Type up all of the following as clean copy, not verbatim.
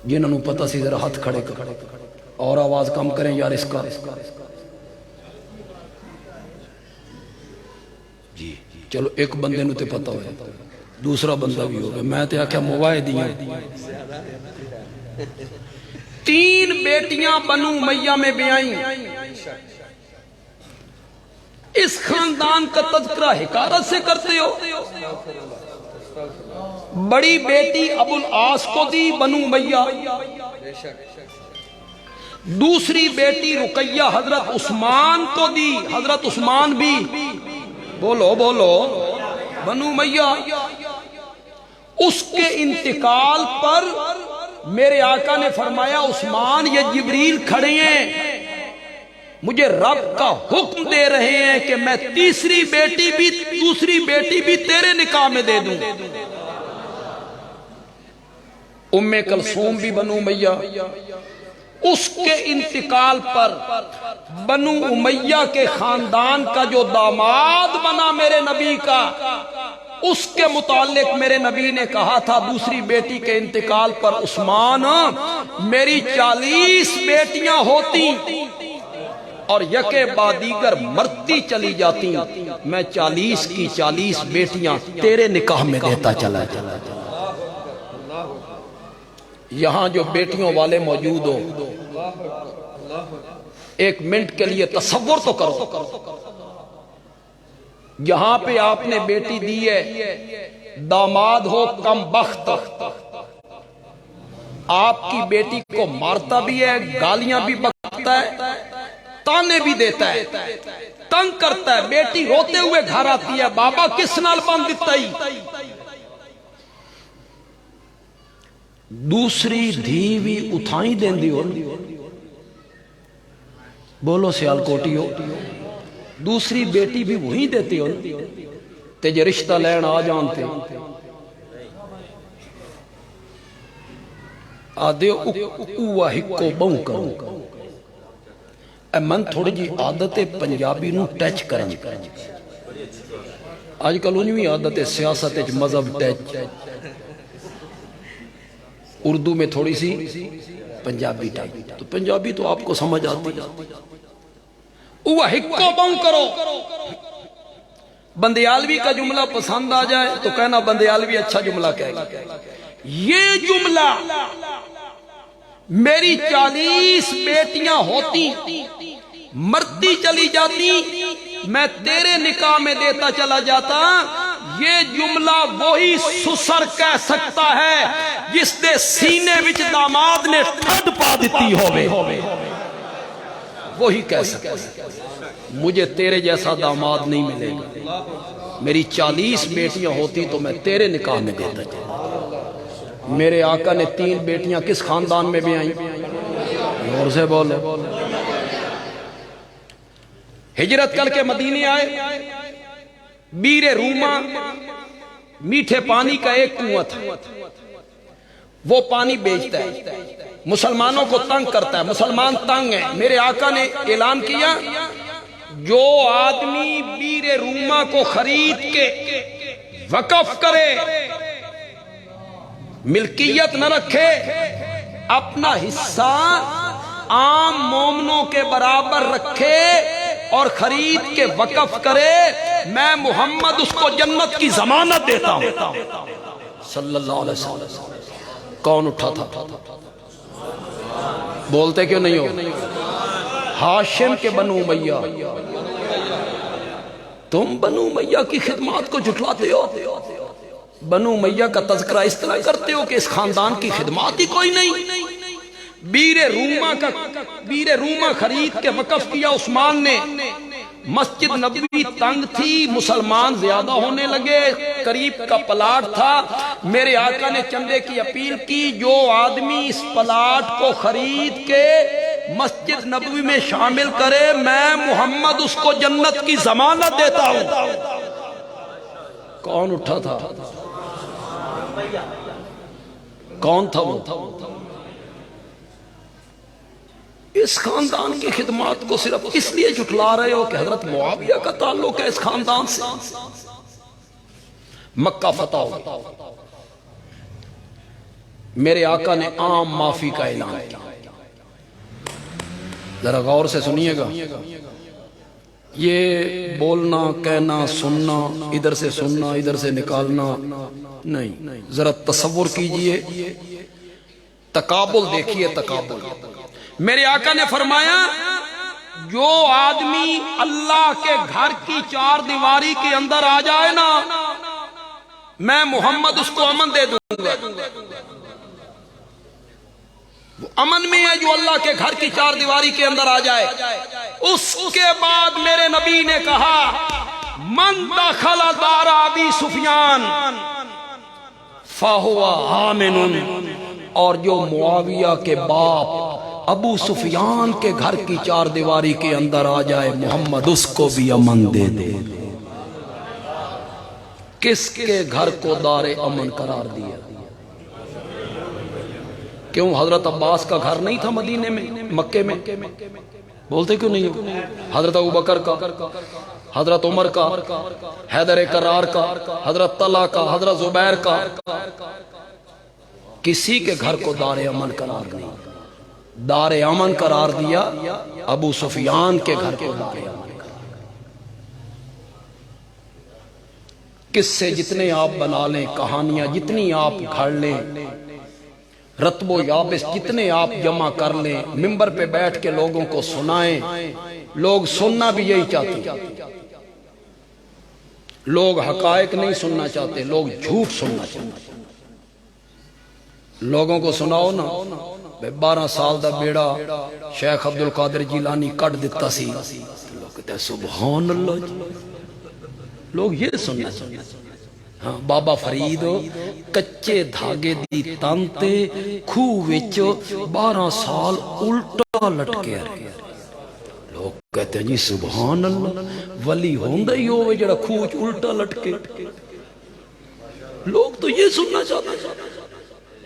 جنہوں نے پتہ سی ذرا ہاتھ کھڑے کر اور آواز کم کریں یار اس کا جی چلو ایک بندے نو تے پتہ ہوئے دوسرا بندہ بھی ہوگا میں تے آکھیا موائے دیاں 3 بیٹیاں بنو امیہ میں بیائیں اس خاندان کا تذکرہ حکارت سے کرتے ہو بڑی بیٹی ابو العاص کو دی بنو امیہ دوسری بیٹی رقیہ حضرت عثمان کو دی حضرت عثمان بھی بولو بولو بنو امیہ اس کے انتقال پر میرے آقا نے فرمایا عثمان یہ جبریل کھڑے ہیں مجھے رب کا حکم دے رہے ہیں کہ میں تیسری بیٹی بھی دوسری بیٹی بھی تیرے نکاح میں دے دوں ام کلثوم بھی بنو امیہ اس کے انتقال پر بنو امیہ کے خاندان کا جو داماد بنا میرے نبی کا اس کے متعلق میرے نبی نے کہا تھا دوسری بیٹی کے انتقال پر عثمان میری 40 بیٹیاں ہوتی اور یکے بعد دیگر مرتی چلی جاتی میں 40 کی 40 بیٹیاں تیرے نکاح میں دیتا چلا یہاں جو بیٹیوں والے موجود ہو ایک منٹ کے لیے تصور تو کرو یہاں پہ آپ نے بیٹی دی ہے داماد ہو کم بخت آپ کی بیٹی کو مارتا بھی ہے گالیاں بھی بکتا ہے تانے بھی دیتا ہے تنگ کرتا ہے بیٹی روتے ہوئے گھر آتی ہے بابا کس نال بند دیتا ہی دوسری دھیوی اتھائیں دیں دی ہو بولو سیال کوٹی ہو دوسری بیٹی بھی وہی دیتی ہو تیجے رشتہ لین آ جانتے آدھے اوہ ہکو بہن کرو اے من تھوڑی جی عادت پنجابی نو ٹیچ کرن آج کل انہی عادت سیاست مذہب ٹیچ اردو میں تھوڑی سی پنجابی ٹائپ تو پنجابی تو آپ کو سمجھ آتی اوہ ہکو بہن کرو بندیالوی کا جملہ پسند آ جائے تو کہنا بندیالوی اچھا جملہ کہے گا یہ جملہ میری 40 بیٹیاں ہوتی مرتی چلی جاتی میں تیرے نکاح میں دیتا چلا جاتا یہ جملہ وہی سسر کہہ سکتا ہے جس نے سینے وچ داماد نے ٹھڈ پا دیتی ہوئے وہی کہہ سکتا ہے مجھے تیرے جیسا داماد نہیں ملے گا میری 40 بیٹیاں ہوتی تو میں تیرے نکاح میں دیتا چلا میرے آقا نے 3 بیٹیاں کس خاندان میں بھی آئیں اور سے بولو ہجرت کر کے مدینے آئے بیر روما میٹھے پانی کا ایک کنواں تھا وہ پانی بیچتا ہے مسلمانوں کو تنگ کرتا ہے مسلمان تنگ ہیں میرے آقا نے اعلان کیا جو آدمی بیر روما کو خرید کے وقف کرے ملکیت نہ رکھے اپنا حصہ عام مومنوں کے برابر رکھے اور خرید کے وقف کرے میں محمد اس کو جنت کی ضمانت دیتا ہوں صلی اللہ علیہ وسلم کون اٹھا تھا بولتے کیوں نہیں ہو ہاشم کے بنو امیہ تم بنو امیہ کی خدمات کو جھٹلاتے ہو بنو امیہ کا تذکرہ اس طرح کرتے ہو کہ اس خاندان کی خدمات ہی کوئی نہیں بیر روما خرید کے وقف کیا عثمان نے مسجد نبوی تنگ تھی مسلمان زیادہ ہونے لگے قریب کا پلاٹ تھا میرے آقا نے چندے کی اپیل کی جو آدمی اس پلاٹ کو خرید کے مسجد نبوی میں شامل کرے میں محمد اس کو جنت کی ضمانت دیتا ہوں کون اٹھا تھا کون تھا وہ اس خاندان کی خدمات کو صرف اس لیے جھٹلا رہے ہو کہ حضرت معاویہ کا تعلق ہے اس خاندان سے مکہ فتح ہو میرے آقا نے عام معافی کا اعلان کیا. ذرا غور سے سنیے گا. یہ بولنا کہنا سننا ادھر سے سننا ادھر سے نکالنا نہیں. ذرا تصور کیجئے, تقابل دیکھیے, تقابل. میرے آقا نے فرمایا جو آدمی اللہ کے گھر کی چار دیواری کے اندر آ جائے نا, میں محمد اس کو امن دے دوں گا. وہ امن میں ہے جو اللہ کے گھر کی چار دیواری کے اندر آ جائے. اس کے بعد میرے نبی نے کہا من دخل دار ابی سفیان فہو آمن, اور جو معاویہ کے باپ ابو سفیان کے گھر کی چار دیواری کے اندر آ جائے محمد اس کو بھی امن دے دے. کس کے گھر کو دار امن قرار دیا؟ کیوں حضرت عباس کا گھر نہیں تھا مدینے میں, مکے میں؟ بولتے کیوں نہیں ہو؟ حضرت ابوبکر کا, حضرت عمر کا, حیدر کرار کا, حضرت طلحہ کا, حضرت زبیر کا. کسی کے گھر کو دار امن قرار نہیں. دار امن قرار دیا ابو سفیان کے گھر کو دار امن. قصے جتنے آپ بنا لیں, کہانیاں جتنی آپ گھڑ لیں, رتب و یابس جتنے آپ جمع کر لیں, ممبر پہ بیٹھ کے لوگوں کو سنائیں, لوگ سننا بھی یہی چاہتے ہیں. لوگ حقائق نہیں سننا چاہتے, لوگ جھوٹ سننا چاہتے. لوگوں کو سناؤ نا 12 سال دا بیڑا شیخ عبد القادر جیلانی کٹ دیتا سی, لوگ کہتے ہیں سبحان اللہ. لوگ یہ سننا چاہتے. ہاں, بابا فرید کچے دھاگے دی تانتے کھوہ وچ 12 سال الٹا لٹکے رہے. لوگ کہتے ہیں جی سبحان اللہ, ولی ہوندہ ہی ہوئے جڑا کھوہ وچ الٹا لٹکے. لوگ تو یہ سننا چاہتے.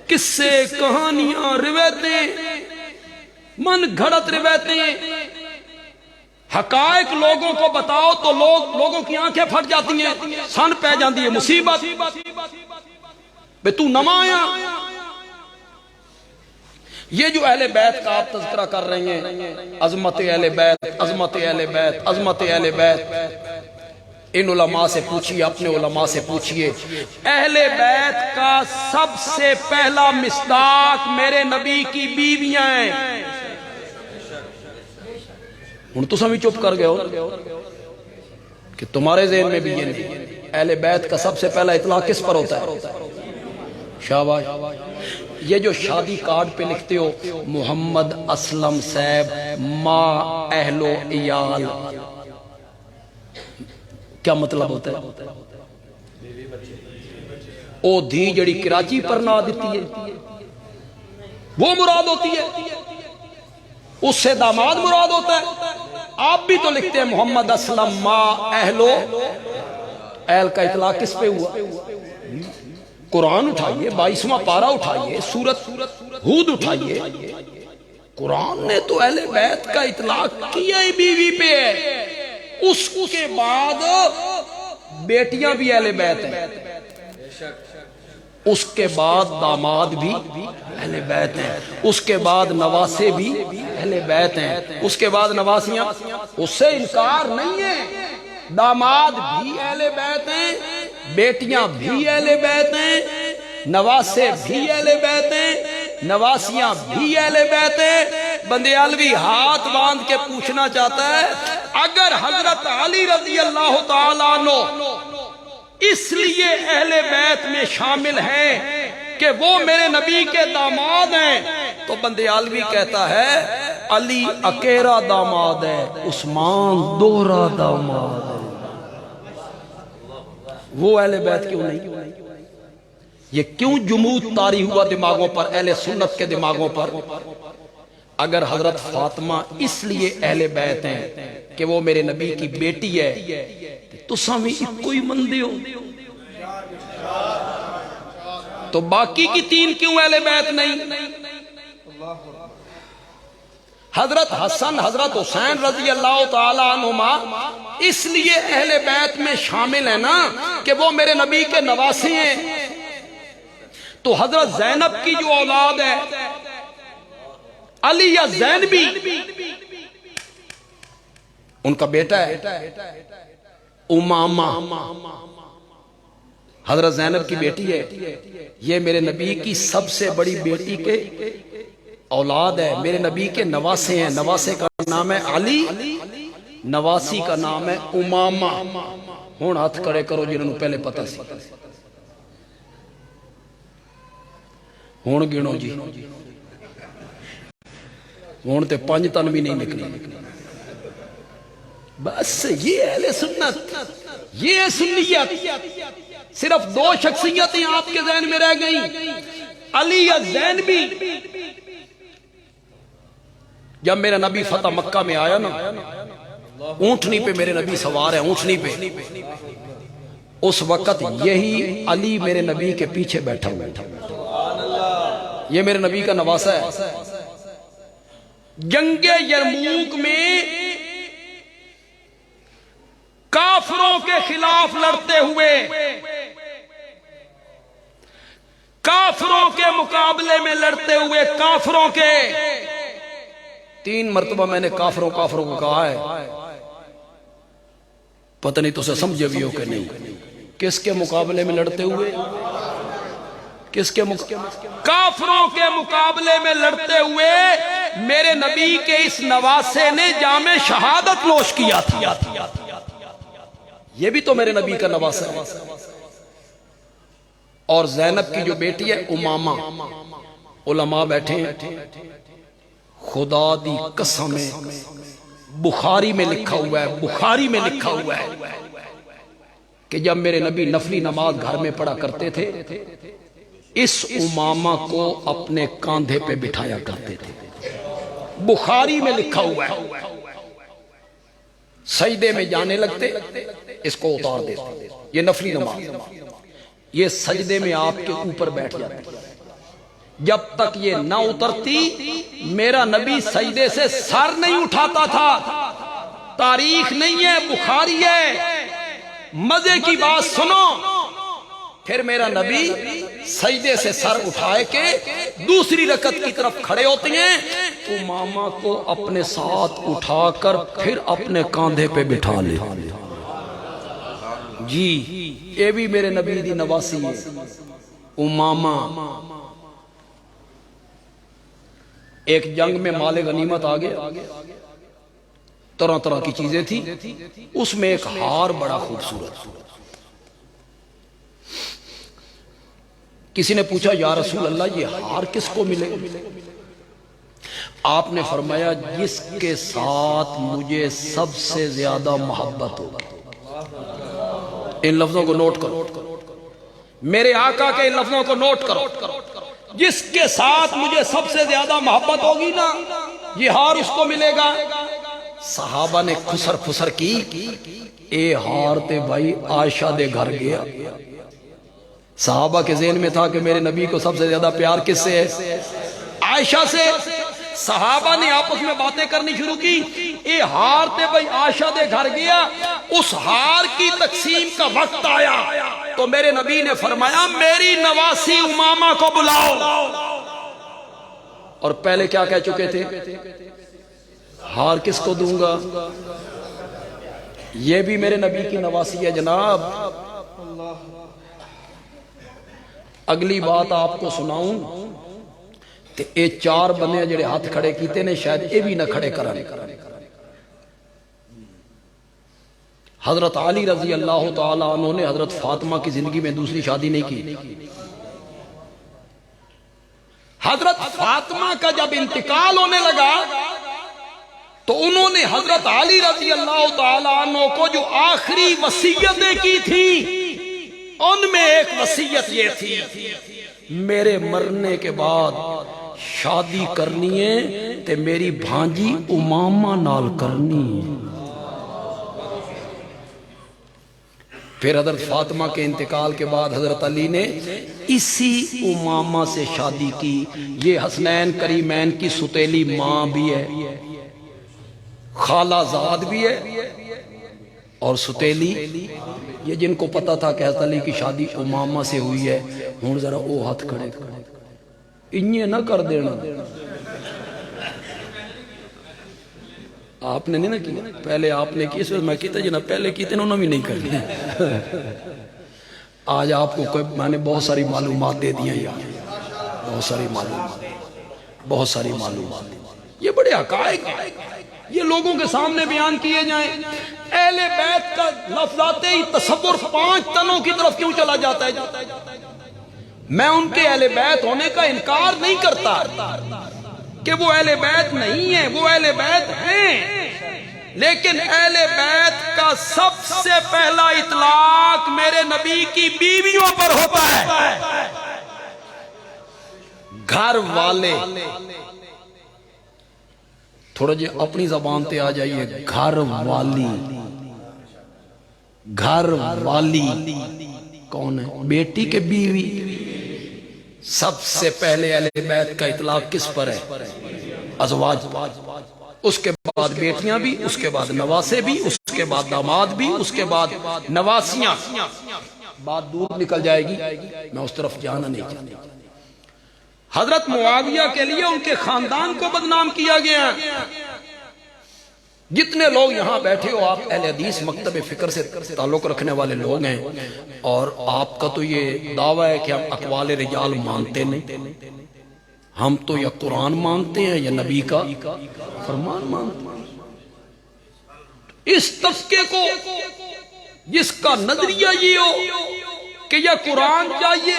قصے, کہانیاں, روایتیں, من گھڑت روایتیں, حقائق لوگوں کو بتاؤ تو لوگوں کی آنکھیں پھٹ جاتی ہیں, سن پہ جاتی ہے مصیبت. بے تو نمایا. یہ جو اہل بیت کا آپ تذکرہ کر رہے ہیں, عظمت اہل بیت, عظمت اہل بیت, عظمت اہل بیت, ان علماء سے پوچھئے, اپنے علماء سے پوچھئے. اہل بیت کا سب سے پہلا مصداق میرے نبی کی بیویاں ہیں. ان تو سمی چپ کر گئے ہو کہ تمہارے ذہن میں بھی یہ نہیں. اہل بیت کا سب سے پہلا اطلاق کس پر ہوتا ہے؟ شاباش. یہ جو شادی کارڈ پہ لکھتے ہو محمد اسلم صاحب ما اہل و عیال, کیا مطلب ہوتا ہے؟ او دھی جڑی کراچی پر نہ دیتی ہے وہ مراد ہوتی ہے, اس سے داماد مراد ہوتا ہے. آپ بھی تو لکھتے ہیں محمد اسلم ما اہلو, اہل کا اطلاق کس پہ ہوا؟ قرآن اٹھائیے, 22واں پارہ اٹھائیے, سورت ہود اٹھائیے. قرآن نے تو اہل بیت کا اطلاق کیا ہی بیوی پہ ہے. اس کے بعد بیٹیاں بھی اہل بیت ہیں, اس کے بعد داماد بھی اہل بیت ہیں, اس کے بعد نواسے بھی اہل بیت ہیں, اس کے بعد نواسیاں. اس سے انکار نہیں ہے, داماد بھی اہل بیت ہیں, بیٹیاں بھی اہل بیت ہیں, نواسے بھی اہل بیت ہیں, نواسیاں بھی اہل بیت ہیں. بندیالوی ہاتھ باندھ کے پوچھنا چاہتا ہے اگر حضرت علی رضی اللہ تعالیٰ عنہ اس لیے اہل بیت میں شامل ہیں کہ وہ میرے نبی کے داماد ہیں, تو بندیالوی کہتا ہے علی اکیرا داماد ہے, عثمان دوہرا داماد ہے. وہ اہل بیت کیوں نہیں؟ یہ کیوں جمود طاری ہوا دماغوں پر, اہل سنت کے دماغوں پر؟ اگر حضرت فاطمہ اس لیے اہل بیت ہیں کہ وہ میرے نبی کی بیٹی ہے تو سامی کوئی مندے ہو, تو باقی کی 3 کیوں اہل بیت نہیں؟ حضرت حسن, حضرت حسین رضی اللہ تعالیٰ عنہما اس لیے اہل بیت میں شامل ہیں نا کہ وہ میرے نبی کے نواسی ہیں. تو حضرت زینب کی جو اولاد ہے علی یا زینبی، ان کا بیٹا ہے امامہ، حضرت زینب کی بیٹی ہے، یہ میرے نبی کی سب سے بڑی بیٹی کے اولاد ہے، میرے نبی کے نواسے ہیں، نواسے کا نام ہے علی، نواسی کا نام ہے امامہ۔ ہون ہاتھ کھڑے کرو جنہوں نے پہلے پتہ سی، ہون گنو جی، ہون تے 5 تن بھی نہیں نکلی۔ بس یہ اہل سنت، یہ سنیت، صرف 2 شخصیتیں آپ کے ذہن میں رہ گئیں، علی یا زینبی۔ جب میرا نبی فتح مکہ میں آیا نا، اونٹنی پہ میرے نبی سوار ہے، اونٹنی پہ، اس وقت یہی علی میرے نبی کے پیچھے بیٹھا ہوا، یہ میرے نبی کا نواسہ ہے۔ جنگ یرموک میں کافروں کے خلاف لڑتے ہوئے، کافروں کے مقابلے میں لڑتے ہوئے، کافروں کے 3 مرتبہ میں نے کافروں کو کہا ہے، پتہ نہیں تو سے سمجھے بھی ہو کہ نہیں، کس کے مقابلے میں لڑتے ہوئے، کس کے کافروں کے مقابلے میں لڑتے ہوئے میرے نبی کے اس نواسے نے جام شہادت نوش کیا تھا۔ یہ بھی تو میرے نبی کا نواسہ ہے۔ اور زینب کی جو بیٹی ہے امامہ، علماء بیٹھے ہیں، خدا دی قسم ہے، بخاری میں لکھا ہوا ہے، بخاری میں لکھا ہوا ہے کہ جب میرے نبی نفلی نماز گھر میں پڑھا کرتے تھے، اس امامہ کو اپنے کاندھے پہ بٹھایا کرتے تھے، بخاری میں لکھا ہوا ہے۔ سجدے میں جانے لگتے، اس کو اتار دیتے، یہ نفلی نماز، یہ سجدے میں آپ کے اوپر بیٹھ جاتی، جب تک یہ نہ اترتی میرا نبی سجدے سے سر نہیں اٹھاتا تھا۔ تاریخ نہیں ہے، بخاری ہے، مزے کی بات سنو۔ پھر میرا نبی سجدے سے سر اٹھائے کے دوسری رکعت کی طرف کھڑے ہوتے ہیں، امامہ کو اپنے ساتھ اٹھا کر پھر اپنے کاندھے پہ بٹھا لے۔ جی یہ بھی میرے نبی دی نواسی ہے، امامہ۔ ایک جنگ میں مال غنیمت آ گیا، طرح طرح کی چیزیں تھی، اس میں ایک ہار بڑا خوبصورت۔ کسی نے پوچھا یا رسول اللہ یہ ہار کس کو ملے؟ آپ نے فرمایا جس کے ساتھ مجھے سب سے زیادہ محبت ہو۔ ان لفظوں کو نوٹ کرو، میرے آقا کے ان لفظوں کو نوٹ کرو، جس کے ساتھ مجھے سب سے زیادہ محبت ہوگی نا یہ ہار اس کو ملے گا۔ صحابہ نے خسر خسر کی، اے ہار تے بھائی عائشہ دے گھر گیا۔ صحابہ کے ذہن میں تھا کہ میرے نبی کو سب سے زیادہ پیار کس سے ہے؟ عائشہ سے۔ صحابہ نے آپس میں باتیں کرنی شروع کی، اے ہار تے بھائی عائشہ دے گھر گیا، اس ہار کی تقسیم کا وقت آیا تو میرے نبی نے فرمایا میری نواسی امامہ کو بلاؤ۔ اور پہلے کیا کہہ چکے تھے؟ ہار کس کو دوں گا؟ یہ بھی میرے نبی کی نواسی ہے جناب۔ اگلی بات آپ کو سناؤں کہ اے 4 بندے جڑے ہاتھ کھڑے کیتے نے شاید اے بھی نہ کھڑے کرانے۔ حضرت علی رضی اللہ تعالی عنہ نے حضرت فاطمہ کی زندگی میں دوسری شادی نہیں کی۔ حضرت فاطمہ کا جب انتقال ہونے لگا تو انہوں نے حضرت علی رضی اللہ تعالی عنہ کو جو آخری وصیتیں کی تھی ان میں ایک وصیت یہ تھی، میرے مرنے کے بعد شادی کرنی ہے تے میری بھانجی امامہ نال کرنی ہے۔ پھر حضرت فاطمہ کے انتقال کے بعد حضرت علی نے اسی امامہ سے شادی کی۔ یہ حسنین کریمین کی ستیلی ماں بھی ہے، خالہ زاد بھی ہے، اور ستیلی، یہ جن کو پتا تھا کہ حضرت علی کی شادی امامہ سے ہوئی ہے ہوں ذرا وہ ہاتھ کھڑے انہیں نہ کر دینا. آپ نے نہیں نا کی, پہلے آپ نے کی, اس وقت میں کیتا جناب پہلے کیتے انہوں نے بھی نہیں کرنی. آج آپ کو میں نے بہت ساری معلومات دے دی ہیں, بہت ساری معلومات, یہ بڑے حقائق ہیں, یہ لوگوں کے سامنے بیان کیے جائیں. اہل بیت کا لفظ آتے ہی تصور 5 تنوں کی طرف کیوں چلا جاتا ہے؟ میں ان کے اہل بیت ہونے کا انکار نہیں کرتا کہ وہ اہل بیت نہیں ہیں, وہ اہل بیت ہیں, لیکن اہل بیت کا سب سے پہلا اطلاق میرے نبی کی بیویوں پر ہوتا ہے. گھر والے, تھوڑا جی اپنی زبان تے آ جائیے, گھر والی. گھر والی کون ہے؟ بیٹی کے بیوی. سب سے پہلے اہل بیت کا اطلاق کس پر ہے؟ ازواج. اس کے بعد بیٹیاں بھی, اس کے بعد نواسے بھی, اس کے بعد داماد بھی, اس کے بعد نواسیاں. بات دور نکل جائے گی, میں اس طرف جانا نہیں چاہتا. حضرت معاویہ کے لیے ان کے خاندان کو بدنام کیا گیا. جتنے لوگ یہاں بیٹھے ہو آپ اہل حدیث مکتب فکر سے تعلق رکھنے والے لوگ ہیں, اور آپ کا تو یہ دعویٰ ہے کہ ہم اقوال رجال مانتے نہیں. ہم تو یا قرآن مانتے ہیں یا نبی کا فرمان مانتے ہیں. اس طبقے کو جس کا نظریہ یہ ہو کہ یا قرآن چاہیے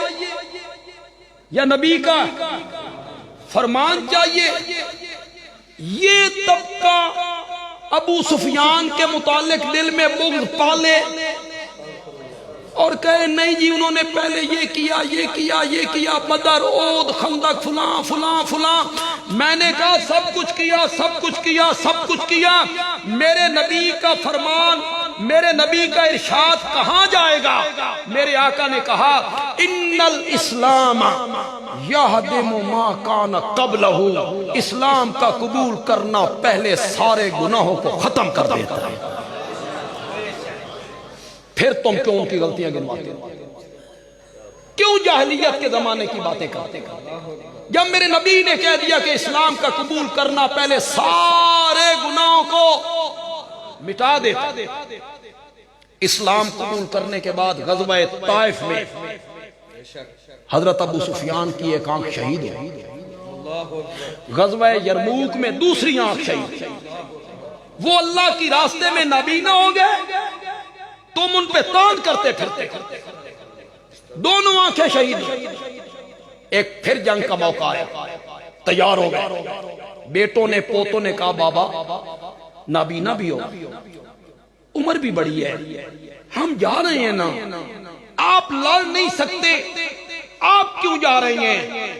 یا نبی کا فرمان چاہیے, یہ طبقہ ابو سفیان کے متعلق دل میں بغض پالے اور کہے نہیں جی انہوں نے پہلے یہ کیا, یہ کیا, یہ کیا, بدر, احد, خندق, فلاں فلاں فلاں. میں نے کہا سب کچھ کیا, سب کچھ کیا, سب کچھ کیا. میرے نبی کا فرمان, میرے نبی کا ارشاد کہاں جائے گا؟ میرے آقا نے کہا ان الاسلام یہدم ما کان قبلہ, اسلام کا قبول کرنا پہلے سارے گناہوں کو ختم کر دیتا ہے. پھر تم کیوں ان کی غلطیاں گنواتے ہو؟ کیوں جاہلیت کے زمانے کی باتیں کرتے ہو؟ جب میرے نبی نے کہہ دیا کہ اسلام کا قبول کرنا پہلے سارے گناہوں کو مٹا دیتا. اسلام قبول کرنے کے بعد غزوہ طائف میں حضرت ابو سفیان کی ایک آنکھ شہید ہوئی. غزوہ یرموک میں دوسری آنکھ شہید. وہ اللہ کی راستے میں نابینا ہو گئے, تم ان پہ تان کرتے پھرتے, دونوں آنکھیں شہید. ایک پھر جنگ کا موقع آیا, تیار ہو گئے. بیٹوں نے پوتوں نے کہا بابا نابینا بھی ہو, عمر بھی بڑی ہے, ہم جا رہے ہیں نا, آپ لڑ نہیں سکتے, آپ کیوں جا رہے ہیں؟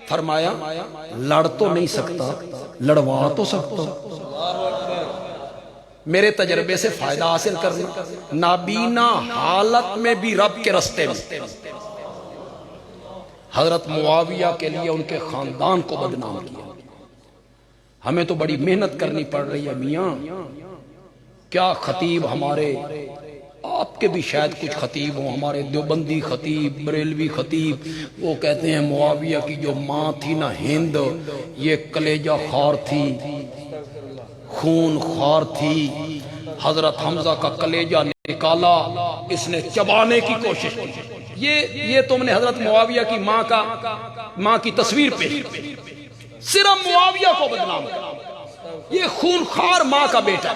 فرمایا لڑ تو نہیں سکتا, لڑوا تو سکتا. میرے تجربے سے فائدہ حاصل کرنا, نابینا حالت میں بھی رب کے رستے میں. حضرت معاویہ کے لیے ان کے خاندان کو بدنام کیا. ہمیں تو بڑی محنت کرنی پڑ رہی ہے میاں. کیا خطیب ہمارے, آپ کے بھی شاید کچھ خطیب ہوں, ہمارے دیوبندی خطیب, بریلوی خطیب, وہ کہتے ہیں معاویہ کی جو ماں تھی نا ہند, یہ کلیجہ خار تھی, خون خوار تھی. حضرت حمزہ کا کلیجہ نکالا, اس نے چبانے کی کوشش کی. یہ تم نے حضرت معاویہ کی ماں کی تصویر پیش کی, صرف معاویہ کو بدنام کیا. یہ خون خوار ماں کا بیٹا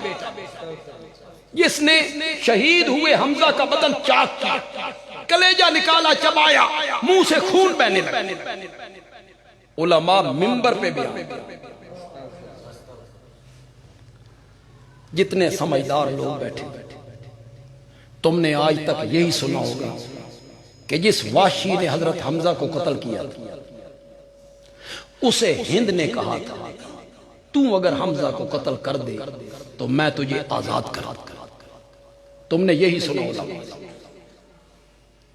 جس نے شہید ہوئے حمزہ کا بدن چاک کیا, کلیجہ نکالا, چبایا, منہ سے خون بہنے لگا. علماء منبر پہ بھی آئے, جتنے سمجھدار لوگ بیٹھے. تم نے آج تک یہی سنا ہوگا کہ جس وحشی نے حضرت حمزہ کو قتل کیا اسے ہند نے کہا تھا تو اگر حمزہ کو قتل کر دے تو میں تجھے آزاد کر دوں. تم نے یہی سنا ہوگا,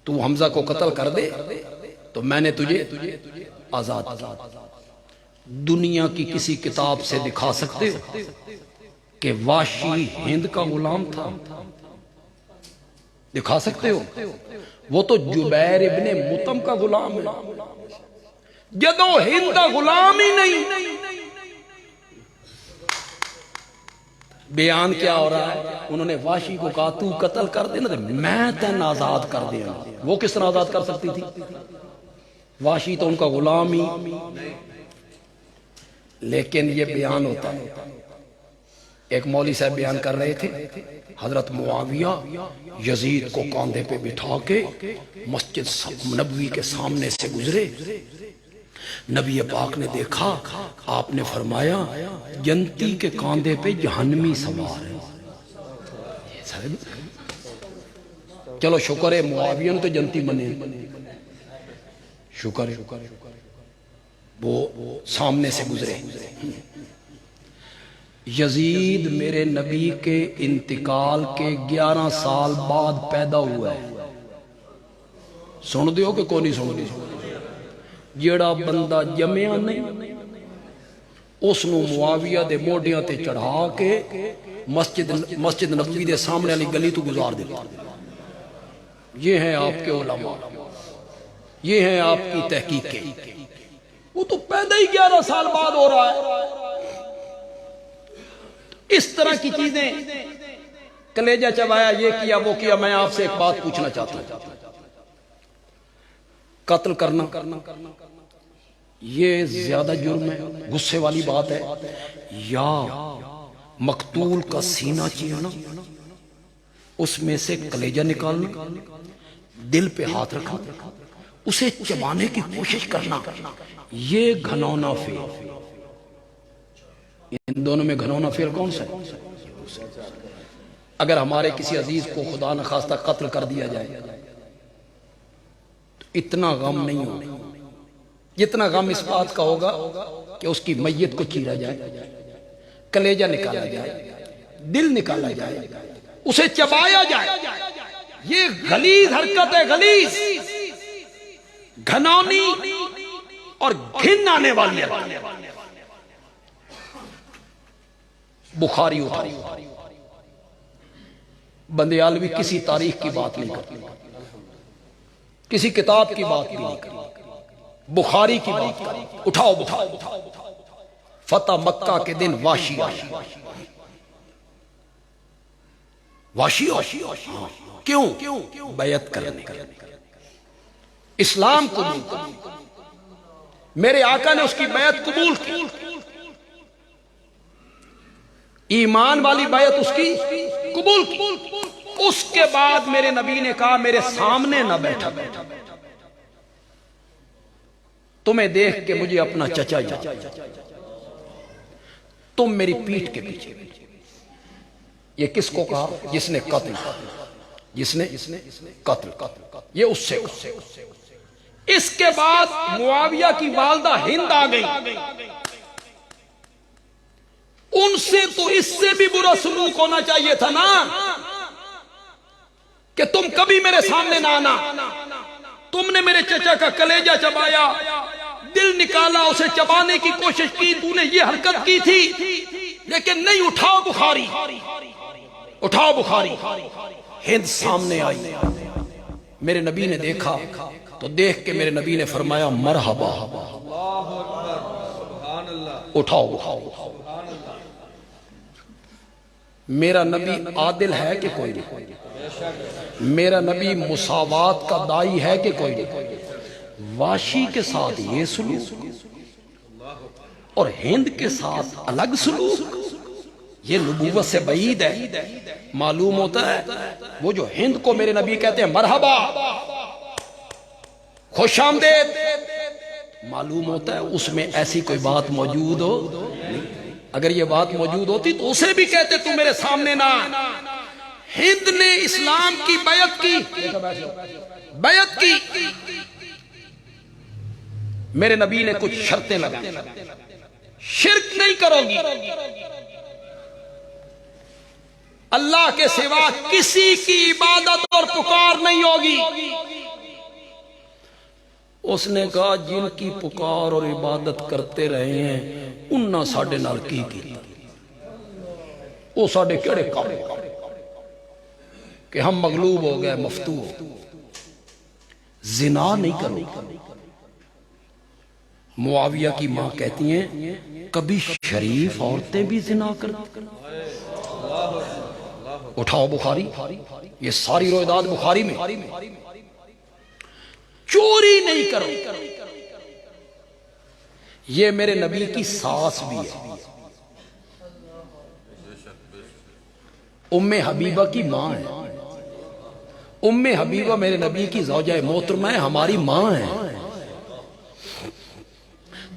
تو حمزہ کو قتل کر دے تو میں نے تجھے آزاد کیا. دنیا کی کسی کتاب سے دکھا سکتے ہو کہ وحشی ہند کا غلام تھا؟ دکھا سکتے ہو؟ وہ تو جبیر ابن مطعم کا غلام ہے، جدو ہند کا غلام ہی نہیں۔ بیان کیا ہو رہا ہے؟ انہوں نے وحشی کو کہا تو قتل کر دینا، میں تین آزاد کر دیا۔ وہ کس طرح آزاد کر سکتی تھی؟ وحشی تو ان کا غلام ہی۔ لیکن یہ بیان ہوتا ہے، ایک مولوی صاحب بیان کر رہے تھے، حضرت معاویہ یزید کو کاندھے پہ بٹھا کے مسجد نبوی کے سامنے سے گزرے، نبی پاک نے دیکھا، آپ نے فرمایا جنتی کے کاندھے پہ جہنمی سوار ہے۔ چلو شکر ہے معاویہ نے تو جنتی بنے، شکر ہے، وہ سامنے سے گزرے۔ یزید میرے نبی کے انتقال کے 11 سال بعد پیدا ہوا ہے۔ سن دیو کہ کون نہیں سن دیو؟ جیڑا بندہ جمعہ نہیں، اس نو معاویہ دے موڈیاں تے چڑھا کے مسجد نبوی دے سامنے والی گلی تو گزار دے۔ یہ ہیں آپ کے علماء، یہ ہیں آپ کی تحقیقیں۔ وہ تو پیدا ہی 11 سال بعد ہو رہا ہے۔ اس طرح کی چیزیں، کلیجہ چبایا، یہ کیا وہ کیا۔ میں آپ سے ایک بات پوچھنا چاہتا ہوں، قتل کرنا یہ زیادہ جرم ہے، غصے والی بات ہے، یا مقتول کا سینہ چیرنا، اس میں سے کلیجہ نکالنا، دل پہ ہاتھ رکھنا، اسے چبانے کی کوشش کرنا، یہ گھنونا فعل۔ ان دونوں میں گھنونا فعل کون سا ہے؟ اگر ہمارے کسی عزیز کو خدا نخواستہ قتل کر دیا جائے تو اتنا غم نہیں ہوگا جتنا غم اس بات کا ہوگا کہ اس کی میت کو چیرا جائے، کلیجہ نکالا جائے، دل نکالا جائے، اسے چبایا جائے۔ یہ غلیظ حرکت ہے، غلیظ، گھنونی اور گھن آنے والی ہے۔ بخاری اٹھائی، بندیالوی کسی تاریخ کی بات نہیں کرتی، کسی کتاب کی بات نہیں کرتی، بخاری کی بات کرتی۔ اٹھاؤ بخاری۔ فتح مکہ کے دن وحشی آیا، وحشی کیوں؟ بیعت کرنے، اسلام قبول کرنے۔ میرے آقا نے اس کی بیعت قبول کی، ایمان والی بیعت اس کی قبول کی۔ اس کے بعد میرے نبی نے کہا میرے سامنے نہ بیٹھا، تمہیں دیکھ کے مجھے اپنا چچا یاد، تم میری پیٹھ کے پیچھے۔ یہ کس کو کہا؟ جس نے قتل، جس نے قتل، یہ اس سے۔ اس کے بعد معاویہ کی والدہ ہند آ گئی، ان سے تو اس سے بھی برا سلوک ہونا چاہیے تھا نا، کہ تم کبھی میرے سامنے نہ آنا، تم نے میرے چچا کا کلیجہ چبایا، دل نکالا، اسے چبانے کی کوشش کی، تو نے یہ حرکت کی تھی، لیکن نہیں۔ اٹھاؤ بخاری، اٹھاؤ بخاری۔ ہند سامنے آئی، میرے نبی نے دیکھا تو دیکھ کے میرے نبی نے فرمایا مرحبا، اٹھاؤ بخاری۔ میرا نبی عادل ہے کہ کوئی نہیں؟ میرا نبی مساوات کا دائی ہے کہ کوئی نہیں؟ وحشی کے ساتھ یہ سلوک اور ہند کے ساتھ الگ سلوک، یہ نبوت سے بعید ہے۔ معلوم ہوتا ہے وہ جو ہند کو میرے نبی کہتے ہیں مرحبا، خوش آمدید، معلوم ہوتا ہے اس میں ایسی کوئی بات موجود ہو نہیں۔ اگر یہ بات موجود ہوتی تو اسے بھی کہتے تو میرے سامنے نہ۔ ہند نے اسلام کی بیعت کی، میرے نبی نے کچھ شرطیں لگائیں، شرک نہیں کرو گی، اللہ کے سوا کسی کی عبادت اور پکار نہیں ہوگی۔ اس نے کہا جن کی پکار اور عبادت کرتے رہے ہیں انہاں ساڈے نال کی کیتا، وہ ساڈے کیڑے کام، کہ ہم مغلوب ہو گئے، مفتو ہو، زنا نہیں کرو۔ معاویہ کی ماں کہتی ہیں کبھی شریف عورتیں بھی زنا کرتی۔ اٹھاؤ بخاری، یہ ساری روایات بخاری میں۔ چوری نہیں کرو، یہ میرے نبی کی ساس بھی ہے، ام حبیبہ کی ماں ہے۔ ام حبیبہ میرے نبی کی زوجہ محترمہ ہے، ہماری ماں ہے۔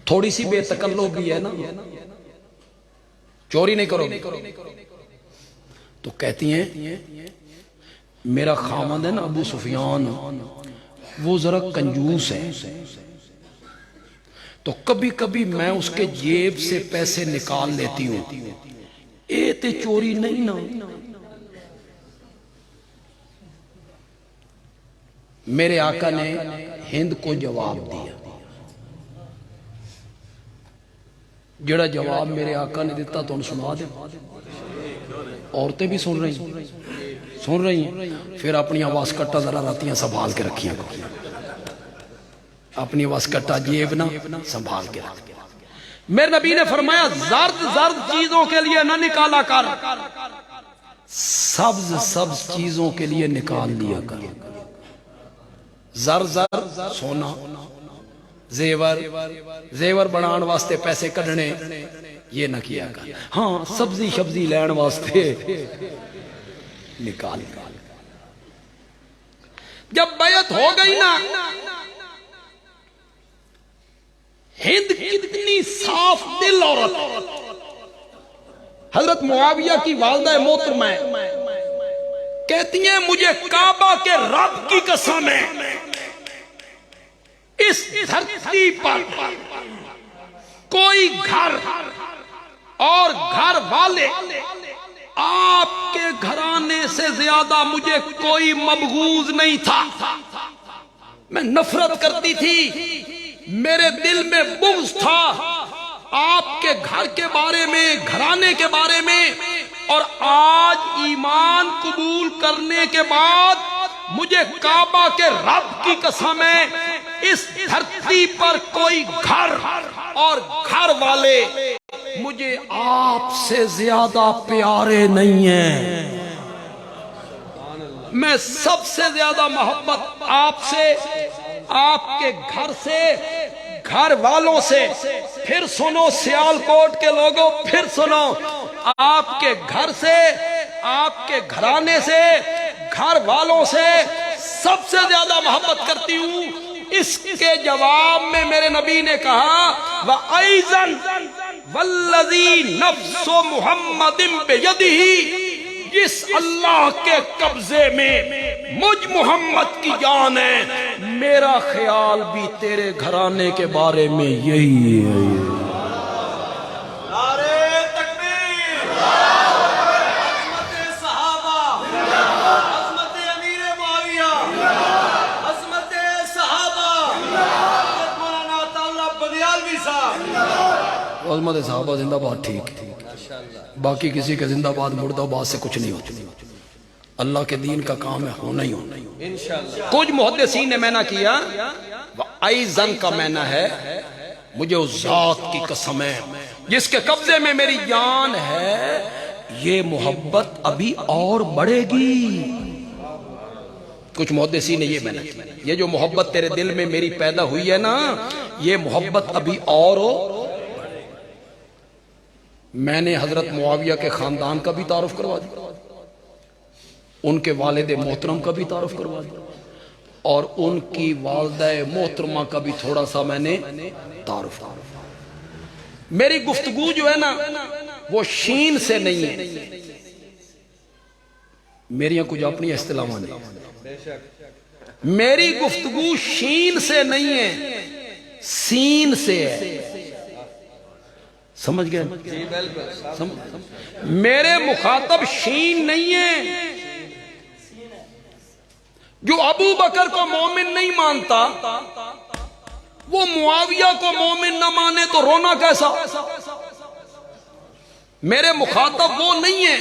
تھوڑی سی بے تکلف بھی ہے نا، چوری نہیں کرو۔ تو کہتی ہیں میرا خامند ہے نا ابو سفیان، وہ ذرا کنجوس ہے، تو کبھی کبھی میں اس کے جیب سے پیسے نکال لیتی ہوں، اے تے چوری نہیں نا۔ میرے آقا نے ہند کو جواب دیا، جڑا جواب میرے آقا نے دیتا تو سنا دے۔ عورتیں بھی سن رہی ہیں، پھر اپنی آواز کٹا ذرا راتیاں سنبھال کے رکھیاں، اپنی آواز کٹا جیب نہ سنبھال کے رکھ۔ میرے نبی نے فرمایا زرد چیزوں کے لیے نہ نکالا کر، سبز چیزوں کے لیے نکال لیا کر۔ زر سونا، زیور بنان واسطے پیسے کڈنے یہ نہ کیا کر، ہاں سبزی لین واسطے نکال۔ جب بیعت ہو گئی نا، ہند کتنی صاف دل عورت، حضرت معاویہ کی والدہ محترمہ کہتی ہیں مجھے کعبہ کے رب کی قسم ہے، اس دھرتی پر کوئی گھر اور گھر والے آپ کے گھرانے سے زیادہ مجھے کوئی مبغوض نہیں تھا۔ میں نفرت کرتی تھی، میرے دل میں بغض تھا آپ کے گھر کے بارے میں، گھرانے کے بارے میں، اور آج ایمان قبول کرنے کے بعد مجھے کعبہ کے رب کی قسم ہے اس دھرتی پر کوئی گھر اور گھر والے مجھے آپ سے زیادہ پیارے نہیں ہیں۔ میں سب سے زیادہ محبت آپ سے، آپ کے گھر سے، گھر والوں سے، پھر سنو سیال کوٹ کے لوگوں، پھر سنو، آپ کے گھر سے، آپ کے گھرانے سے، گھر والوں سے سب سے زیادہ محبت کرتی ہوں۔ اس کے جواب میں میرے نبی نے کہا وَأَيْضًا وَالَّذِي نَفْسُ مُحَمَّدٍ بِيَدِهِ، جس اللہ کے قبضے میں مجھ محمد کی جان ہے، میرا خیال بھی تیرے گھرانے کے بارے میں یہی ہے۔ عظمت صحابہ زندہ باد، ٹھیک، باقی کسی کے زندہ باد مردہ باد سے کچھ نہیں ہوتا، اللہ کے دین کا کام ہے ہونا ہی ہونا۔ کچھ محدثین نے معنی کیا ایزن کا معنی ہے مجھے اس ذات کی قسم ہے جس کے قبضے میں میری جان ہے، یہ محبت ابھی اور بڑھے گی۔ کچھ محدثین نے یہ معنی کیا یہ جو محبت تیرے دل میں میری پیدا ہوئی ہے نا، یہ محبت ابھی اور ہو۔ میں نے حضرت معاویہ کے خاندان کا بھی تعارف کروا دیا، ان کے والد محترم کا بھی تعارف کروا دیا، اور ان کی والدہ محترمہ کا بھی تھوڑا سا میں نے تعارف کروا۔ میری گفتگو جو ہے نا وہ شین سے نہیں ہے، میری کچھ اپنی اصطلاح نہیں، میری گفتگو شین سے نہیں ہے، سین سے ہے۔ سمجھ گئے؟ میرے مخاطب شین نہیں ہے۔ جو ابو بکر کو مومن نہیں مانتا وہ معاویہ کو مومن نہ مانے تو رونا کیسا؟ میرے مخاطب وہ نہیں ہے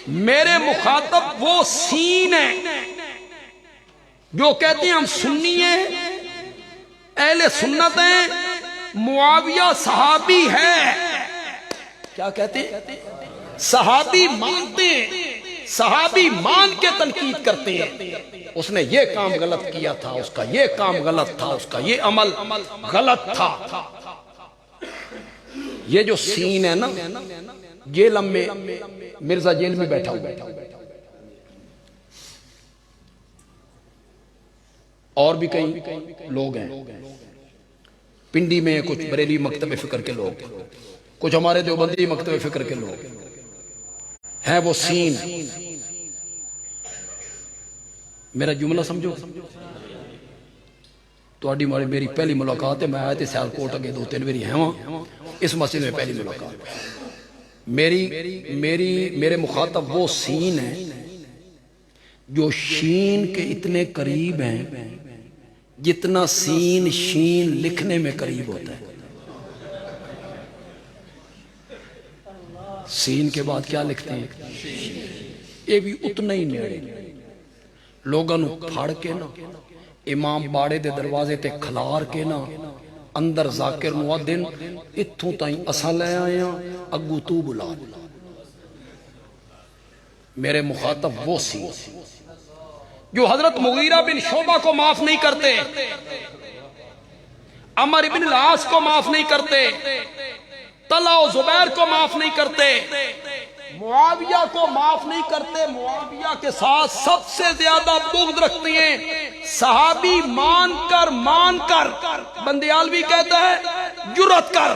میرے مخاطب وہ سین ہیں جو کہتے ہیں ہم سنی ہیں، اہل سنت ہیں، معاویہ صحابی ہے. کیا کہتے ہیں؟ صحابی مانتے ہیں، صحابی مان کے تنقید کرتے ہیں. اس نے یہ کام غلط کیا تھا، اس کا یہ کام غلط تھا، اس کا یہ عمل غلط تھا. یہ جو سین ہے نا، جیل میں مرزا جیل میں بیٹھا ہوا، اور بھی کئی لوگ ہیں پنڈی میں، کچھ بریلی مکتب فکر کے لوگ، کچھ ہمارے دیوبندی مکتب فکر کے لوگ ہیں. وہ سین، میرا جملہ سمجھو. تو میری پہلی ملاقات ہے، میں آئے تھے سیالکوٹ اگے 2-3 باری ہیں وہاں، اس مسجد میں پہلی ملاقات. میرے مخاطب وہ سین ہیں جو شین کے اتنے قریب ہیں جتنا سین شین لکھنے میں قریب ہوتا ہے. سین کے بعد کیا لکھتے ہیں؟ یہ بھی اتنا ہی نیڑے. لوگاں نو پھاڑ کے نا، امام باڑے دے دروازے تے کھلار کے نا، اندر ذاکر مؤذن اتھوں تائیں اساں لے آئے ہیں، اگو تو بلا. میرے مخاطب وہ سی جو حضرت مغیرہ بن شعبہ کو معاف نہیں کرتے، عمر بن العاص کو معاف نہیں کرتے، طلحہ و زبیر کو معاف نہیں کرتے، معاویہ کو معاف نہیں کرتے. معاویہ کے ساتھ سب سے زیادہ بغض رکھتے ہیں. صحابی مان کر بندیالوی کہتا ہے جرأت کر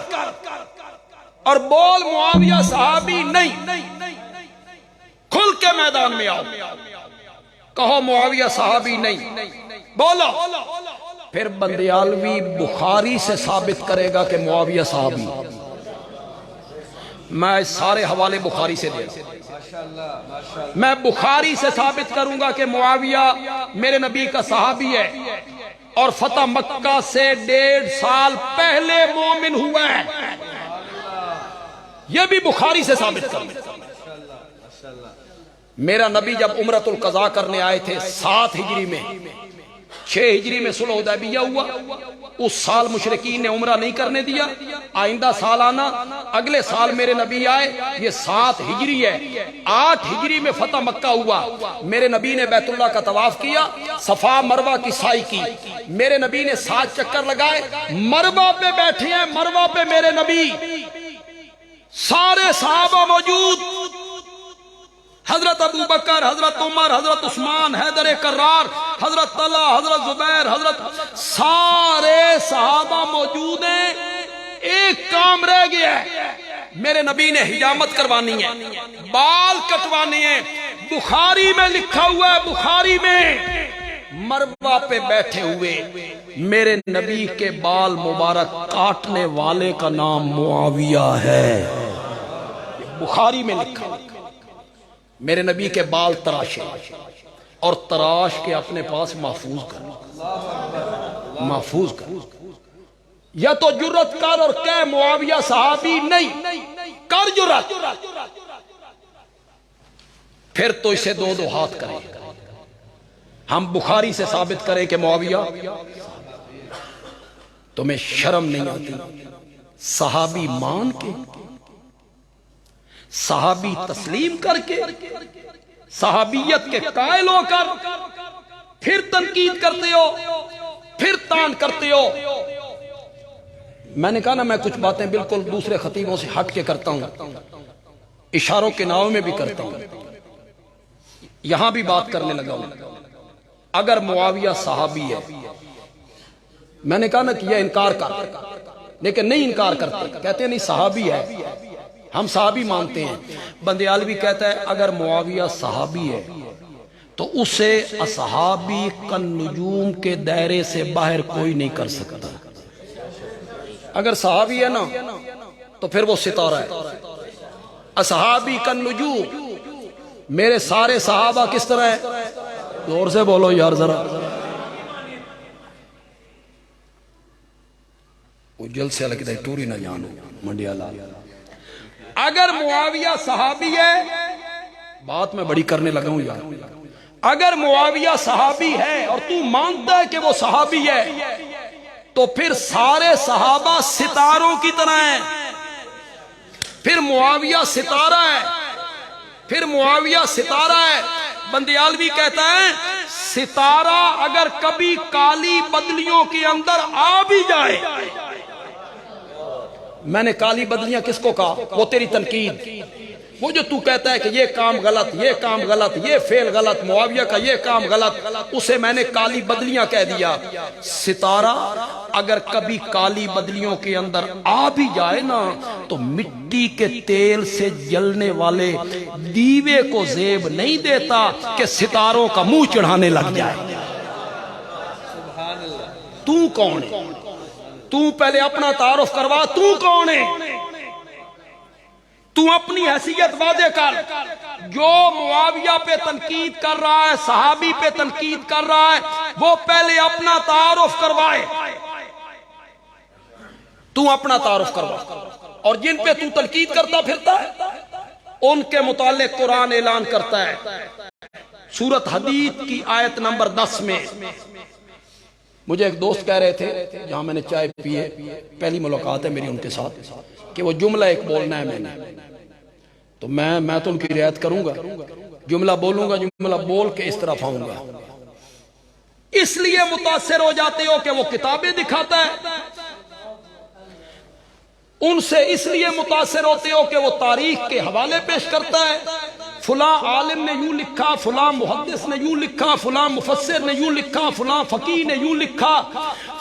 اور بول معاویہ صحابی نہیں. کھل کے میدان میں آؤ، کہو معاویہ صحابی نہیں، بولو. پھر بندیالوی بخاری سے ثابت کرے گا کہ معاویہ صحابی. میں سارے حوالے بخاری سے دے، میں بخاری سے ثابت کروں گا کہ معاویہ میرے نبی کا صحابی ہے اور فتح مکہ سے 1.5 سال پہلے مومن ہوا ہے. یہ بھی بخاری سے ثابت کروں. میرا نبی جب عمرۃ القضاء کرنے آئے تھے 7 ہجری میں، 6 ہجری میں صلح حدیبیہ ہوا. اس سال مشرکین نے عمرہ نہیں کرنے دیا، آئندہ سال آنا. اگلے سال میرے نبی آئے، یہ 7 ہجری ہے. 8 ہجری میں فتح مکہ ہوا. میرے نبی نے بیت اللہ کا طواف کیا، صفا مروہ کی سعی کی. میرے نبی نے 7 چکر لگائے. مروہ پہ بیٹھے ہیں، مروہ پہ میرے نبی، سارے صحابہ موجود، حضرت ابو بکر، حضرت عمر، حضرت عثمان، حیدر کرار، حضرت طلحہ، حضرت زبیر، سارے صحابہ موجود ہیں. ایک کام رہ گیا ہے، میرے نبی نے حجامت کروانی ہے، بال کٹوانے ہیں. بخاری میں لکھا ہوا ہے، بخاری میں مروہ پہ بیٹھے ہوئے میرے نبی کے بال مبارک کاٹنے والے کا نام معاویہ ہے. بخاری میں لکھا. میرے نبی کے بال تراشے اور تراش کے اپنے پاس محفوظ کر. یا تو جرت کر اور کہہ معاویہ صحابی نہیں، کر جرت، پھر تو اسے 2 ہاتھ کریں. ہم بخاری سے ثابت کریں کہ معاویہ. تمہیں شرم نہیں آتی؟ صحابی مان کے، صحابی تسلیم کر کے، صحابیت کے قائل ہو کر پھر تنقید کرتے ہو، پھر تان کرتے ہو. میں نے کہا نا، میں کچھ باتیں بالکل دوسرے خطیبوں سے ہٹ کے کرتا ہوں، اشاروں کے ناؤ میں بھی کرتا ہوں. یہاں بھی بات کرنے لگا ہوں. اگر معاویہ صحابی ہے، میں نے کہا نا کہ یہ انکار کر، لیکن نہیں انکار کرتے، کہتے ہیں نہیں صحابی ہے، ہم صحابی مانتے ہیں. بندیالوی کہتا ہے اگر معاویہ صحابی ہے تو اسے اصحابی کالنجوم کے دائرے سے باہر کوئی نہیں کر سکتا. اگر صحابی ہے نا تو پھر وہ ستارہ ہے. اصحابی کالنجوم، میرے سارے صحابہ کس طرح ہے؟ زور سے بولو یار ذرا. وہ جل سے لگتا ہے ٹوری نہ جانو منڈیا لال. اگر معاویہ صحابی ہے بات میں بڑی کرنے لگا ہوں یار. اگر معاویہ صحابی ہے اور تو مانتا ہے کہ وہ صحابی ہے تو پھر سارے صحابہ ستاروں کی طرح ہیں. پھر معاویہ ستارہ ہے، پھر معاویہ ستارہ ہے. بندیالوی کہتا ہے ستارہ اگر کبھی کالی بدلیوں کے اندر آ بھی جائے. میں نے کالی بدلیاں کس کو کہا؟ وہ تیری تنقید. وہ جو تو کہتا ہے کہ یہ کام غلط، یہ کام غلط، یہ فعل غلط، معاویہ کا یہ کام غلط، اسے میں نے کالی بدلیاں کہہ دیا. ستارہ اگر کبھی کالی بدلیوں کے اندر آ بھی جائے نا تو مٹی کے تیل سے جلنے والے دیوے کو زیب نہیں دیتا کہ ستاروں کا منہ چڑھانے لگ جائے. تو کون ہے؟ تو پہلے اپنا تعارف کروا. تو کون ہے؟ تو اپنی حیثیت واضح کر. جو معاویہ پہ تنقید کر رہا ہے، صحابی پہ تنقید کر رہا ہے، وہ پہلے اپنا تعارف کروائے. تو اپنا تعارف کروا. اور جن پہ تو تنقید کرتا پھرتا ہے ان کے متعلق قرآن اعلان کرتا ہے سورۃ حدید کی آیت نمبر 10 میں. مجھے ایک دوست کہہ رہے تھے جہاں میں نے چائے پی ہے، پہلی ملاقات ہے میری ان کے ساتھ، کہ وہ جملہ ایک بولنا ہے میں نے. تو میں تو ان کی رعایت کروں گا، جملہ بولوں گا، جملہ بول کے اس طرف آؤں گا. اس لیے متاثر ہو جاتے ہو کہ وہ کتابیں دکھاتا ہے. ان سے اس لیے متاثر ہوتے ہو کہ وہ تاریخ کے حوالے پیش کرتا ہے. فلاں عالم نے یوں لکھا، فلاں محدث نے یوں لکھا، فلاں مفسر نے یوں لکھا، فلاں فقیہ نے یوں لکھا،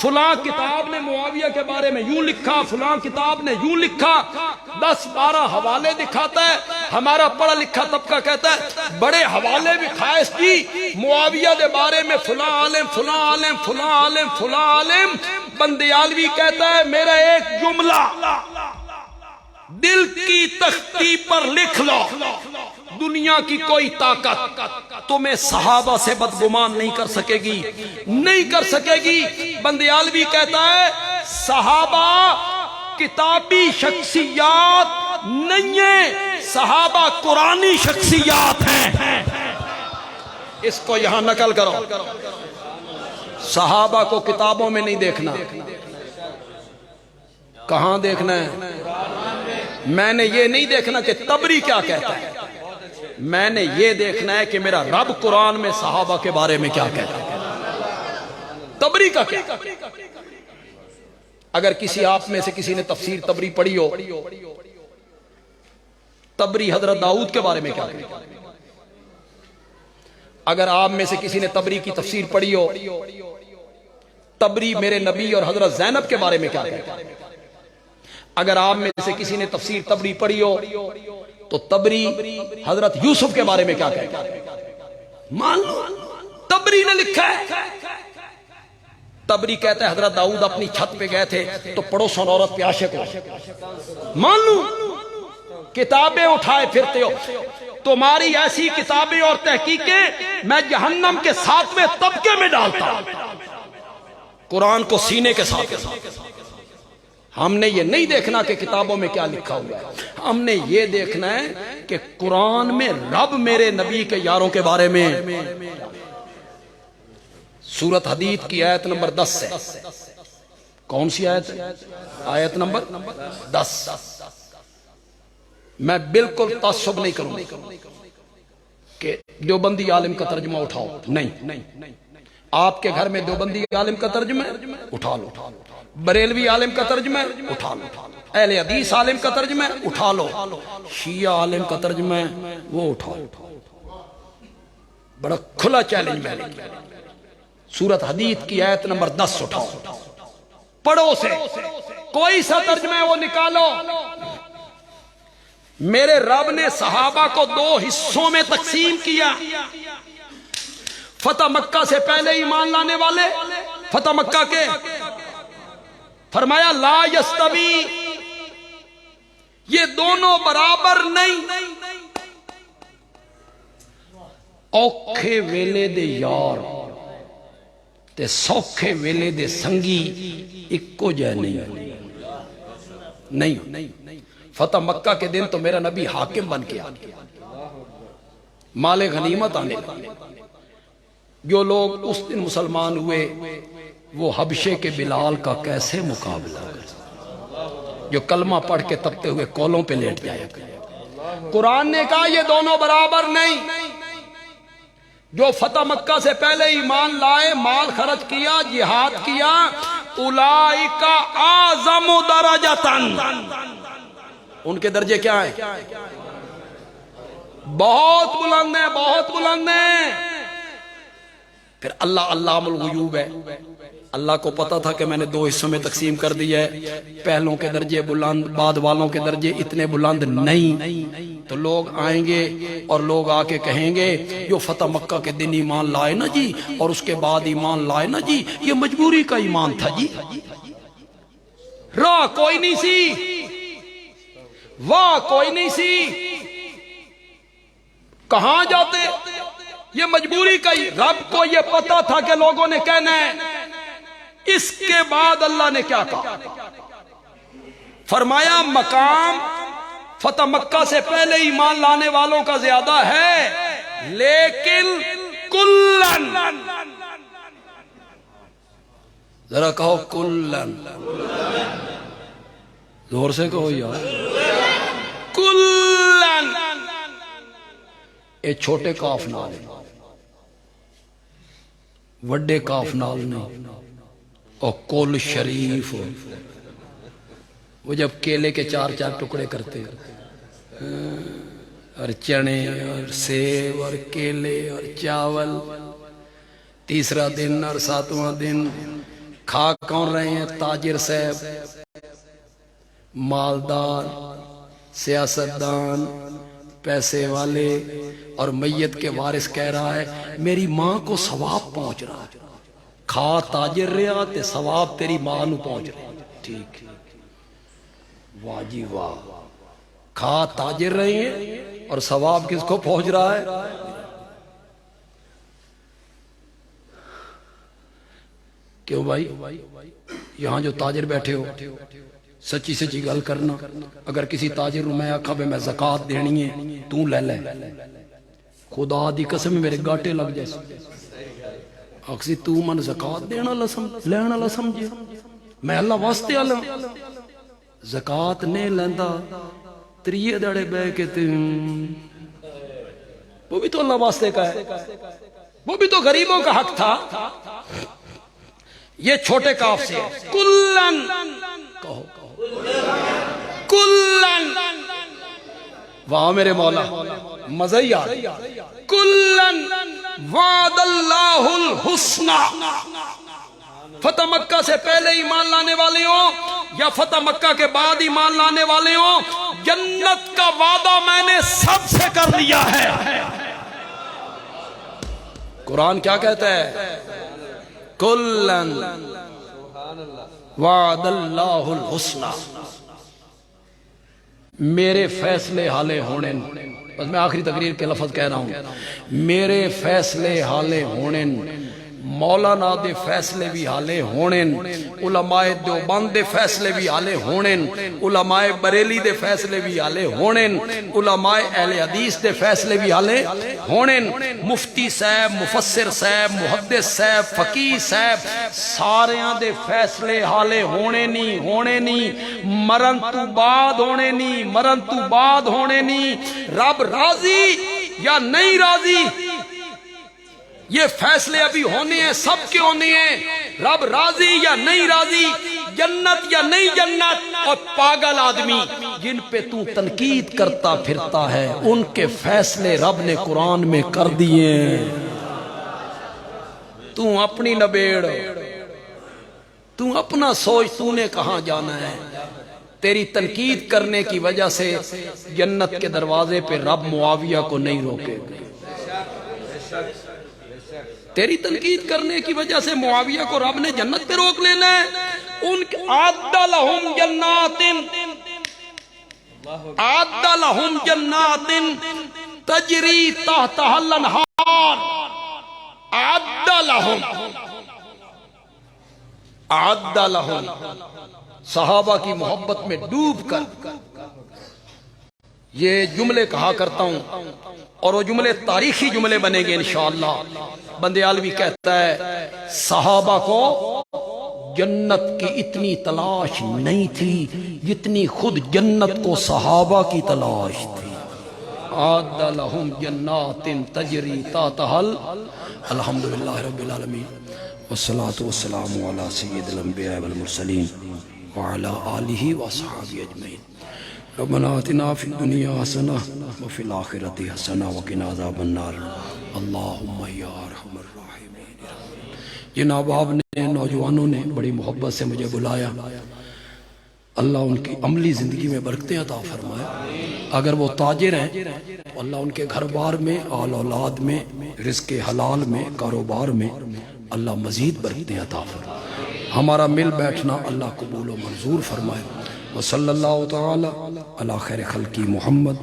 فلاں کتاب نے معاویہ کے بارے میں یوں لکھا، فلاں کتاب نے یوں لکھا. 10-12 حوالے دکھاتا ہے. ہمارا پڑھا لکھا طبقہ کہتا ہے بڑے حوالے بھی خواہش کی معاویہ کے بارے میں، فلاں عالم، فلاں عالم، فلاں عالم، فلاں عالم. بندیالوی کہتا ہے میرا ایک جملہ دل کی تختی پر لکھ لو، دنیا کی کوئی طاقت تمہیں صحابہ سے بدگمان نہیں کر سکے گی، نہیں کر سکے گی. بندیالوی کہتا ہے صحابہ کتابی شخصیات نہیں ہیں، صحابہ قرآنی شخصیات ہیں. اس کو یہاں نقل کرو. صحابہ کو کتابوں میں نہیں دیکھنا. کہاں دیکھنا ہے؟ میں نے یہ نہیں دیکھنا کہ تبری کیا کہتا ہے، میں نے یہ دیکھنا ہے کہ میرا رب قرآن میں صحابہ کے بارے میں کیا کہتا ہے. تبری کا کیا؟ اگر کسی آپ میں سے کسی نے تفسیر تبری پڑھی ہو، تبری حضرت داؤد کے بارے میں کیا کہتا ہے؟ اگر آپ میں سے کسی نے تبری کی تفسیر پڑھی ہو، تبری میرے نبی اور حضرت زینب کے بارے میں کیا کہتا ہے؟ اگر آپ میں سے کسی نے تفسیر تبری پڑھی ہو تو تبری حضرت یوسف کے بارے میں کیا کہتا ہے؟ مان لو تبری نے لکھا ہے. تبری کہتا ہے حضرت داؤد اپنی چھت پہ گئے تھے تو پڑوسوں عورت پہ عاشق ہو. مان لو کتابیں اٹھائے پھرتے ہو. تمہاری ایسی کتابیں اور تحقیقیں میں جہنم کے 7ویں طبقے میں ڈالتا ہوں. قرآن کو سینے کے ساتھ. ہم نے یہ نہیں دیکھنا کہ کتابوں میں کیا لکھا ہوا ہے، ہم نے یہ دیکھنا ہے کہ قرآن میں رب میرے نبی کے یاروں کے بارے میں. سورۃ حدید کی آیت نمبر 10 ہے. کون سی آیت ہے؟ آیت نمبر 10. میں بالکل تعصب نہیں کروں کہ دیوبندی عالم کا ترجمہ اٹھاؤ. نہیں، آپ کے گھر میں دیوبندی عالم کا ترجمہ اٹھا لو، بریلوی عالم کا ترجمہ اٹھا لو، اہل حدیث عالم کا ترجمہ اٹھا لو، شیعہ عالم کا ترجمہ وہ اٹھا لو. بڑا کھلا چیلنج میں نے. سورۃ حدید کی آیت نمبر 10 اٹھاؤ، پڑھو سے کوئی سا ترجمہ ہے وہ نکالو. میرے رب نے صحابہ کو 2 حصوں میں تقسیم کیا. فتح مکہ سے پہلے ایمان لانے والے، فتح مکہ کے، فرمایا لا یستوی، یہ دونوں برابر نہیں. اوکھے ویلے دے یار تے سوکھے ویلے دے سنگی اکو جے نہیں. فتح مکہ کے دن تو میرا نبی حاکم بن کے آ گیا. مال غنیمت آنے لگا۔ جو لوگ اس دن مسلمان ہوئے وہ حبشے کے بلال کا کیسے مقابلہ کرے جو کلمہ پڑھ کے تپتے ہوئے کولوں پہ لیٹ جایا کرے۔ قرآن نے کہا یہ دونوں برابر نہیں۔ جو فتح مکہ سے پہلے ایمان لائے، مال خرچ کیا، جہاد کیا، اولئک اعظم درجۃ، ان کے درجے کیا ہیں؟ بہت بلند ہیں، بہت بلند ہیں۔ پھر اللہ علام الغیوب ہے، اللہ کو پتا تھا کہ میں نے دو حصوں میں تقسیم کر دیا ہے، پہلوں کے درجے بلند، بعد والوں کے درجے اتنے بلند نہیں۔ تو لوگ آئیں گے اور لوگ آ کے کہیں گے جو فتح مکہ کے دن ایمان لائے نا جی اور اس کے بعد ایمان لائے نا جی، یہ مجبوری کا ایمان تھا جی، راہ کوئی نہیں سی، واہ کوئی نہیں سی، کہاں جاتے، یہ مجبوری کا ہی۔ رب کو یہ پتا تھا کہ لوگوں نے کہنا ہے۔ اس کے بعد اللہ نے کیا کہا؟ فرمایا مقام فتح مکہ سے پہلے ایمان لانے والوں کا زیادہ ہے، لیکن کلن، ذرا کہو کلن، زور سے کہو یار، کلن، اے چھوٹے کاف نال وڈے کاف نال نہیں، اور کل شریف، وہ جب کیلے کے چار چار ٹکڑے کرتے اور چنے اور سیب اور کیلے اور چاول، تیسرا دن اور ساتواں دن کھا کون رہے ہیں؟ تاجر صاحب، مالدار، سیاستدان، پیسے والے، اور میت کے وارث کہہ رہا ہے میری ماں کو ثواب پہنچ رہا ہے، کھا تاجر رہا تے ثواب تیری ماں نو پہنچ رہا ہے۔ ٹھیک، واہ جی واہ، کھا تاجر رہے ہیں اور ثواب کس کو پہنچ رہا ہے؟ کیوں بھائی؟ یہاں جو تاجر بیٹھے ہو سچی سچی گل کرنا، اگر کسی تاجر نو میں آکھا میں زکات دینی ہے تو لے لے، خدا دی قسم میرے گاٹے لگ جائے، اکسی تو من زکات دینا لینا لا سمجھے، میں اللہ واسطے اللہ زکات نہیں لیندا، تریے دڑے بے کے وہ بھی تو اللہ واسطے کا ہے، وہ بھی تو غریبوں کا حق تھا۔ یہ چھوٹے کاف سے ہے، کلن، کہو کلن، واہ میرے مولا مزہ ہی آ رہا، کلن وعد اللہ الحسنى۔ فتح مکہ سے پہلے ایمان لانے والے ہوں یا فتح مکہ کے بعد ایمان لانے والے ہوں، جنت کا وعدہ میں نے سب سے کر لیا ہے۔ قرآن کیا کہتا ہے؟ کلن وعد اللہ الحسنى، میرے فیصلے حالے ہونے، بس میں آخری تقریر کے لفظ کہہ رہا ہوں، میرے فیصلے حالے ہونے، مولانا دے فیصلے بھی حالے ہونے، علماء دیوبند دے فیصلے بھی حالے ہونے، علماء بریلی دے فیصلے بھی حالے ہونے، علماء اہل حدیث دے فیصلے بھی حالے ہونے، مفتی صاحب، مفسر صاحب، محدث صاحب، فقیہ صاحب، ساریاں دے فیصلے حالے ہونے نہیں، مرن تو بعد ہونے نہیں، مرن تو بعد ہونے نہیں۔ رب راضی یا نہیں راضی، یہ فیصلے ابھی ہونے ہیں، سب کے ہونے ہیں۔ رب راضی یا نہیں راضی، جنت یا نہیں جنت، اور پاگل آدمی جن پہ تو تنقید کرتا پھرتا ہے ان کے فیصلے رب نے قرآن میں کر دیے ہیں۔ تو اپنی نبیڑ، تو اپنا سوچ، تو نے کہاں جانا ہے۔ تیری تنقید کرنے کی وجہ سے جنت کے دروازے پہ رب معاویہ کو نہیں روکے گا، تیری تنقید کرنے کی وجہ سے معاویہ کو رب نے جنت پہ روک لینا ہے۔ ان اعد لہم جنات، اعد لہم جنات تجری تحتها الانہار، اعد لہم، اعد لہم، صحابہ کی محبت میں ڈوب کر یہ جملے کہا کرتا ہوں، اور وہ جملے تاریخی جملے بنیں گے انشاءاللہ۔ بندیالوی کہتا ہے صحابہ کو جنت کی اتنی تلاش نہیں تھی جتنی خود جنت کو صحابہ کی تلاش تھی۔ اعد لہم جنات تجری تحتہا الحمدللہ رب العالمین والصلاة والسلام علی سید الانبیاء والمرسلین وعلی آلہ واصحابہ اجمعین۔ ربنا آتنا فی الدنیا حسنہ وفی الآخرۃ حسنہ وقنا عذاب النار اللہم یا ارحم الراحمین۔ جن احباب نے، نوجوانوں نے بڑی محبت سے مجھے بلایا، اللہ ان کی عملی زندگی میں برکتیں عطا فرمائے۔ اگر وہ تاجر ہیں تو اللہ ان کے گھر بار میں، آل اولاد میں، رزق حلال میں، کاروبار میں اللہ مزید برکتیں عطا فرمائے۔ ہمارا مل بیٹھنا اللہ قبول و منظور فرمائے۔ وصلی اللہ تعالی علی خیر خلقی محمد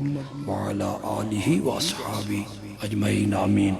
وعلی آلہ واصحابہ اجمعین آمین۔